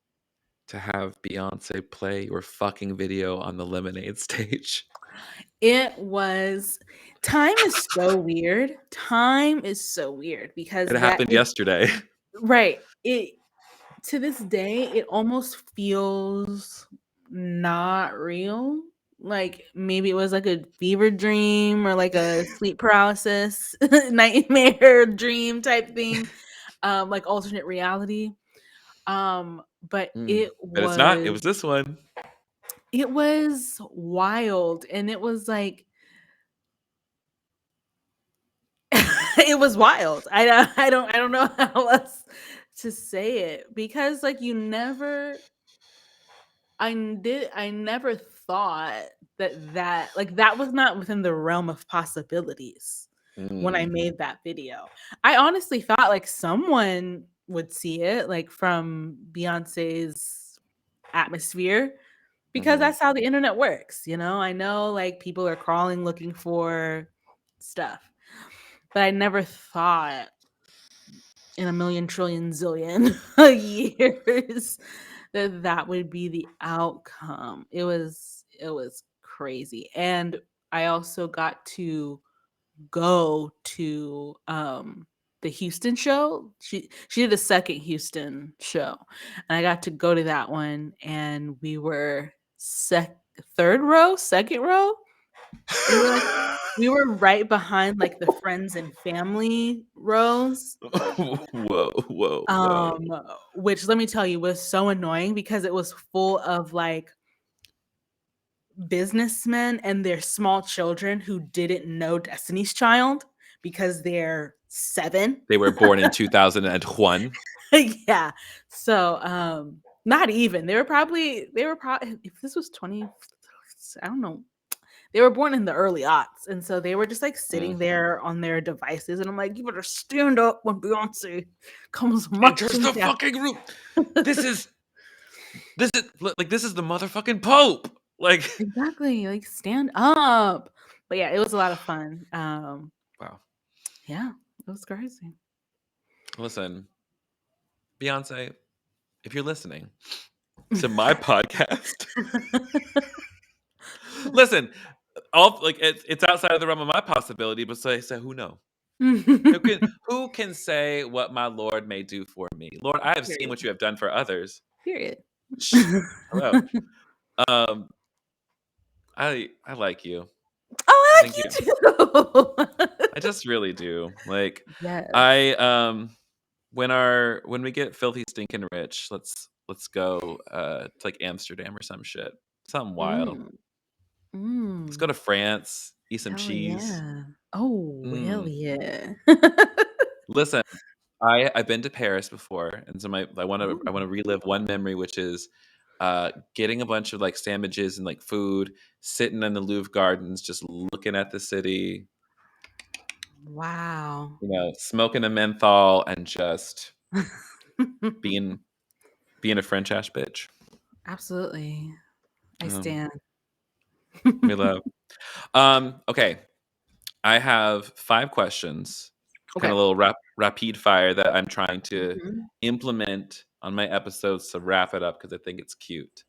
[SPEAKER 1] to have Beyonce play your fucking video on the Lemonade stage?
[SPEAKER 2] It was time is so weird. Time is so weird
[SPEAKER 1] It
[SPEAKER 2] because that
[SPEAKER 1] happened
[SPEAKER 2] it
[SPEAKER 1] yesterday.
[SPEAKER 2] right. It to this day, it almost feels not real. Like maybe it was like a fever dream or like a sleep paralysis nightmare dream type thing, like alternate reality. But
[SPEAKER 1] Mm, but it's not. It was this one.
[SPEAKER 2] it was wild, and it was like it was wild. I don't know how else to say it because like you never I never thought that was not within the realm of possibilities when I
[SPEAKER 1] Mm,
[SPEAKER 2] made that video. I honestly thought, like, someone would see it, like, from Beyoncé's atmosphere, because
[SPEAKER 1] mhm.
[SPEAKER 2] that's how the internet works, you know? I know, like, people are crawling looking for stuff, but I never thought in a million trillion zillion years that that would be the outcome. It was crazy. And I also got to go to the Houston show. She did a second Houston show. And I got to go to that one, and we were third row, second row. We were like we were right behind, like, the friends and family rows.
[SPEAKER 1] Whoa, whoa, whoa.
[SPEAKER 2] Um, which, let me tell you, was so annoying because it was full of, like, businessmen and their small children who didn't know Destiny's Child because they're 7.
[SPEAKER 1] They were born in 2001.
[SPEAKER 2] Yeah. So, not even. They were probably, if this was 20, I don't know. They were born in the early aughts, and so they were just, like,
[SPEAKER 1] Mm.
[SPEAKER 2] sitting there on their devices, and I'm like, "You better stand up when Beyoncé comes
[SPEAKER 1] Enters
[SPEAKER 2] marching
[SPEAKER 1] the
[SPEAKER 2] down."
[SPEAKER 1] fucking room. This is this is the motherfucking Pope. Like,
[SPEAKER 2] Exactly, like, stand up. But yeah, it was a lot of fun.
[SPEAKER 1] wow.
[SPEAKER 2] Yeah, it was crazy.
[SPEAKER 1] Listen, Beyonce, if you're listening to my podcast, listen, all like it's outside of the realm of my possibility, but so who know? Who can say what my Lord may do for me? Lord, I have seen
[SPEAKER 2] Period,
[SPEAKER 1] what you have done for others.
[SPEAKER 2] period.
[SPEAKER 1] Shh. Hello. Um, I like you. I
[SPEAKER 2] Oh,
[SPEAKER 1] think you
[SPEAKER 2] I like you
[SPEAKER 1] I
[SPEAKER 2] too.
[SPEAKER 1] just really do. Like
[SPEAKER 2] Yes.
[SPEAKER 1] I when we get filthy stinking rich, let's go to like Amsterdam or some shit. Something wild.
[SPEAKER 2] Mm,
[SPEAKER 1] Let's go
[SPEAKER 2] mm.
[SPEAKER 1] to France, eat some
[SPEAKER 2] Hell
[SPEAKER 1] cheese.
[SPEAKER 2] yeah. Oh, hell
[SPEAKER 1] Mm.
[SPEAKER 2] yeah.
[SPEAKER 1] Listen, I've been to Paris before, and so my I
[SPEAKER 2] Ooh,
[SPEAKER 1] wanna relive one memory, which is getting a bunch of like sandwiches and like food, sitting in the Louvre Gardens, just looking at the city,
[SPEAKER 2] wow.
[SPEAKER 1] smoking a menthol and just being being a French ass bitch.
[SPEAKER 2] Absolutely. I
[SPEAKER 1] Um,
[SPEAKER 2] stand.
[SPEAKER 1] we love. Okay, I have 5 questions, kind
[SPEAKER 2] Okay.
[SPEAKER 1] of a little rapid fire that I'm trying to
[SPEAKER 2] Mhm,
[SPEAKER 1] implement on my episodes to wrap it up because I think it's cute.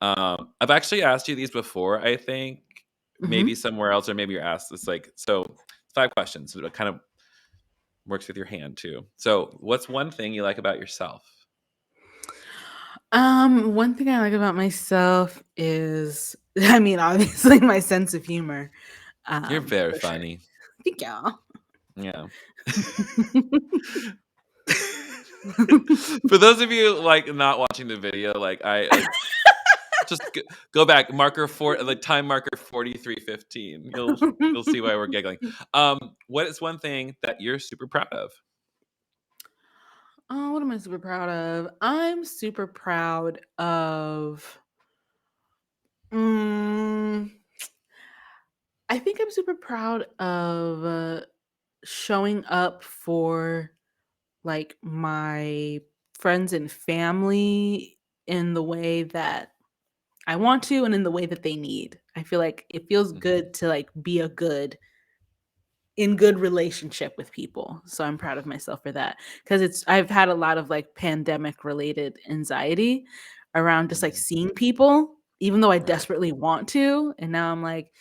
[SPEAKER 1] I've actually asked you these before, I think, maybe
[SPEAKER 2] mhm.
[SPEAKER 1] somewhere else, or maybe you're asked this. Like, so it's 5 questions. So it kind of works with your hand too. So, what's one thing you like about yourself?
[SPEAKER 2] One thing I like about myself is, I mean, obviously my sense of humor.
[SPEAKER 1] You're very
[SPEAKER 2] For sure.
[SPEAKER 1] funny.
[SPEAKER 2] Thank y'all.
[SPEAKER 1] Yeah. For those of you like not watching the video, like I like just go back marker for the time marker 43:15. You'll see why we're giggling. What is one thing that you're super proud of?
[SPEAKER 2] Oh, what am I super proud of? I'm super proud of. Mm, I think I'm super proud of showing up for, like, my friends and family in the way that I want to and in the way that they need. I feel like it feels
[SPEAKER 1] Mhm,
[SPEAKER 2] good to, like, be a good relationship with people. So I'm proud of myself for that, because I've had a lot of, like, pandemic related anxiety around just, like,
[SPEAKER 1] mhm.
[SPEAKER 2] seeing people even though I
[SPEAKER 1] Right.
[SPEAKER 2] desperately want to, and now I'm like,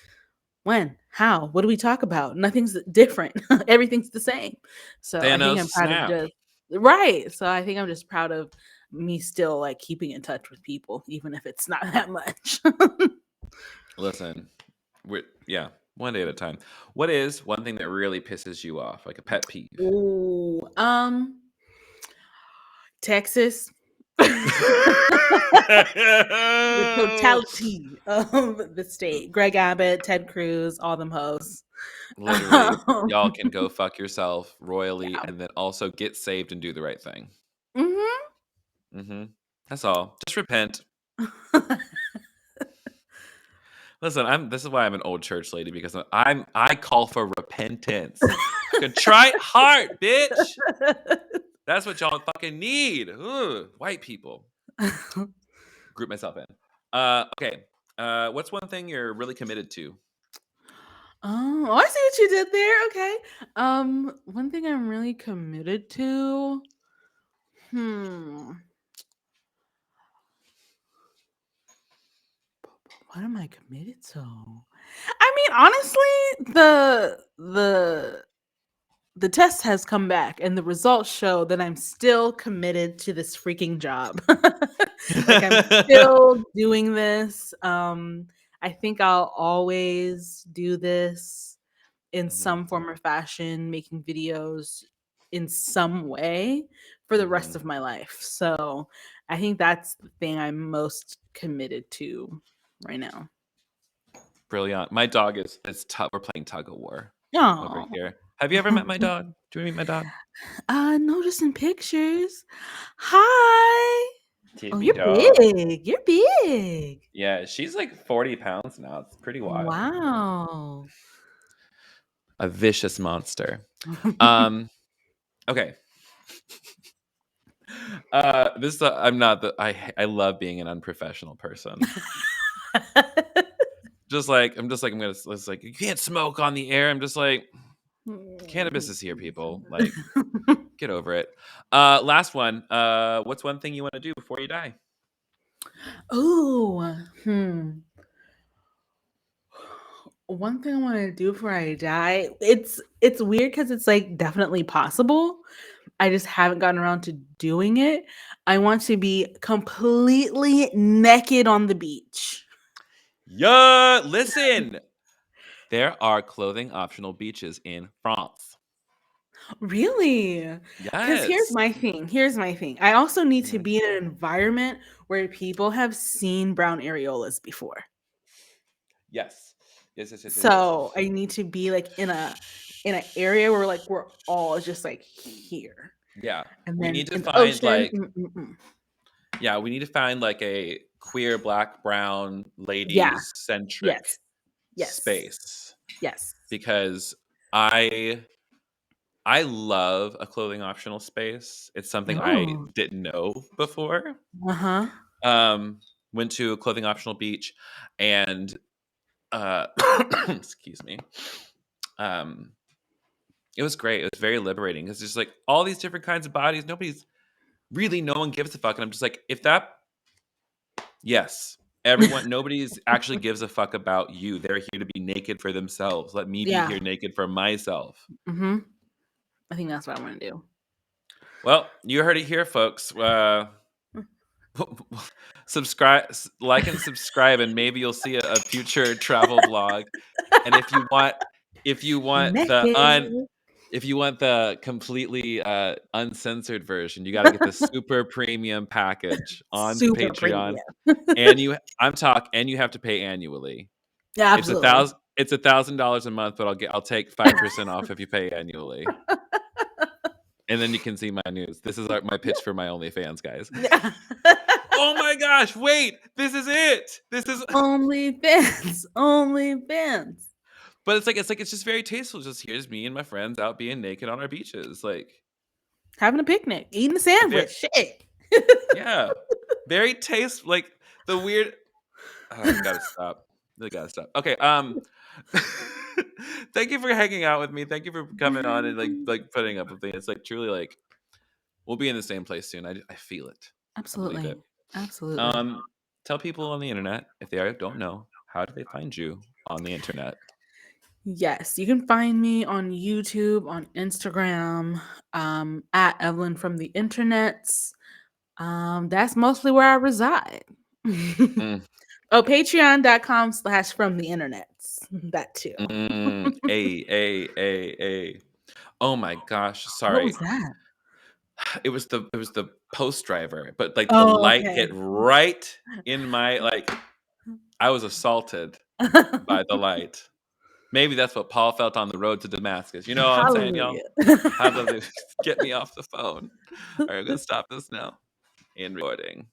[SPEAKER 2] when? How? What do we talk about? Nothing's different. Everything's the same. So I think
[SPEAKER 1] Thanos
[SPEAKER 2] I'm proud of
[SPEAKER 1] snap.
[SPEAKER 2] just. Right. So I think I'm just proud of me still, like, keeping in touch with people, even if it's not that much.
[SPEAKER 1] Listen, yeah, one day at a time. What is one thing that really pisses you off, like a pet peeve?
[SPEAKER 2] Ooh, Texas. The totality of the state. Greg Abbott, Ted Cruz, all them hoes.
[SPEAKER 1] Literally,
[SPEAKER 2] Um,
[SPEAKER 1] y'all can go fuck yourself royally
[SPEAKER 2] yeah.
[SPEAKER 1] and then also get saved and do the right thing.
[SPEAKER 2] Mhm.
[SPEAKER 1] Mhm. That's all. Just repent. Listen, this is why I'm an old church lady, because I call for repentance. Contrite heart, bitch. That's what y'all fucking need. Ugh, white people. Group myself in. Okay. What's one thing you're really committed to?
[SPEAKER 2] Oh, I see what you did there. Okay. One thing I'm really committed to. Hmm. What am I committed to? I mean, honestly, the test has come back and the results show that I'm still committed to this freaking job. Like I'm still doing this. I think I'll always do this in
[SPEAKER 1] Mhm,
[SPEAKER 2] some form or fashion, making videos in some way for the rest
[SPEAKER 1] mhm.
[SPEAKER 2] of my life. So I think that's the thing I'm most committed to right now.
[SPEAKER 1] Brilliant. My dog we're playing tug of war over
[SPEAKER 2] Oh,
[SPEAKER 1] here. Have you ever met my dog? Do you want to meet my dog?
[SPEAKER 2] noticing pictures. Hi. Oh,
[SPEAKER 1] Tippy
[SPEAKER 2] you're
[SPEAKER 1] dog.
[SPEAKER 2] big. You're big.
[SPEAKER 1] Yeah, she's like 40 pounds now. It's pretty wild.
[SPEAKER 2] Wow.
[SPEAKER 1] A vicious monster. Um, okay. I'm not I love being an unprofessional person. I'm gonna it's like, you can't smoke on the air. I'm just like, cannabis is here, people. Like, get over it. Last one. What's one thing you want to do before you die?
[SPEAKER 2] Oh, one thing I want to do before I die. It's weird because it's like definitely possible. I just haven't gotten around to doing it. I want to be completely naked on the beach.
[SPEAKER 1] Yeah, listen. There are clothing optional beaches in France.
[SPEAKER 2] Really? Because here's
[SPEAKER 1] Yes.
[SPEAKER 2] my thing. Here's my thing. I also need to
[SPEAKER 1] Mhm.
[SPEAKER 2] be in an environment where people have seen brown areolas before.
[SPEAKER 1] Yes. Yes, yes, yes, yes, yes.
[SPEAKER 2] So I need to be like in an area where like we're all just like here.
[SPEAKER 1] Yeah.
[SPEAKER 2] And
[SPEAKER 1] We
[SPEAKER 2] then
[SPEAKER 1] need to
[SPEAKER 2] in the
[SPEAKER 1] find
[SPEAKER 2] ocean.
[SPEAKER 1] like yeah, we need to find like a queer black brown
[SPEAKER 2] Yeah.
[SPEAKER 1] ladies centric
[SPEAKER 2] Yes. Yes.
[SPEAKER 1] space
[SPEAKER 2] Yes.
[SPEAKER 1] because I I love a clothing optional space. It's something I
[SPEAKER 2] Oh.
[SPEAKER 1] didn't know before.
[SPEAKER 2] Uh-huh.
[SPEAKER 1] Um Went to a clothing optional beach and uh excuse me. Um it was great. It was very liberating. It's just like all these different kinds of bodies. No one gives a fuck. And I'm just like, if that yes. Nobody's actually gives a fuck about you. They're here to be naked for themselves. Let me be
[SPEAKER 2] Yeah.
[SPEAKER 1] here naked for myself.
[SPEAKER 2] Mm-hmm. I think that's what I want to do.
[SPEAKER 1] Well, you heard it here, folks. Like and subscribe, and maybe you'll see a future travel vlog. And if you want
[SPEAKER 2] Naked.
[SPEAKER 1] if you want the completely uncensored version, you got to get the super premium package on
[SPEAKER 2] Super
[SPEAKER 1] Patreon.
[SPEAKER 2] premium.
[SPEAKER 1] And you have to pay annually.
[SPEAKER 2] Yeah, absolutely.
[SPEAKER 1] It's $1,000 a month, but I'll take 5% off if you pay annually. And then you can see my news. This is my pitch for my OnlyFans, guys.
[SPEAKER 2] Yeah.
[SPEAKER 1] Oh my gosh, wait, this is it. This is
[SPEAKER 2] Only fans. Only fans.
[SPEAKER 1] but it's just very tasteful. Just here's me and my friends out being naked on our beaches. Like
[SPEAKER 2] Having a picnic, eating a
[SPEAKER 1] very
[SPEAKER 2] sandwich. Shit.
[SPEAKER 1] yeah. Very taste like the weird I gotta stop. Really gotta stop. Okay, thank you for hanging out with me. Thank you for coming on and like putting up with me. It's like truly like we'll be in the same place soon. I feel it. I believe it.
[SPEAKER 2] Absolutely. Absolutely.
[SPEAKER 1] Um, Tell people on the internet if they don't know, how do they find you on the internet?
[SPEAKER 2] Yes, you can find me on YouTube, on Instagram, at Evelyn from the internets. That's mostly where I reside.
[SPEAKER 1] Mm,
[SPEAKER 2] Oh, patreon.com/from the internets. That too.
[SPEAKER 1] a. Oh my gosh,
[SPEAKER 2] What
[SPEAKER 1] sorry.
[SPEAKER 2] was that?
[SPEAKER 1] It was the post driver, but like the
[SPEAKER 2] Oh,
[SPEAKER 1] light hit
[SPEAKER 2] okay.
[SPEAKER 1] right in my like I was assaulted by the light. Maybe that's what Paul felt on the road to Damascus. You know what I'm saying, y'all?
[SPEAKER 2] Hallelujah.
[SPEAKER 1] How do they get me off the phone? All right, I'm gonna stop this now and recording.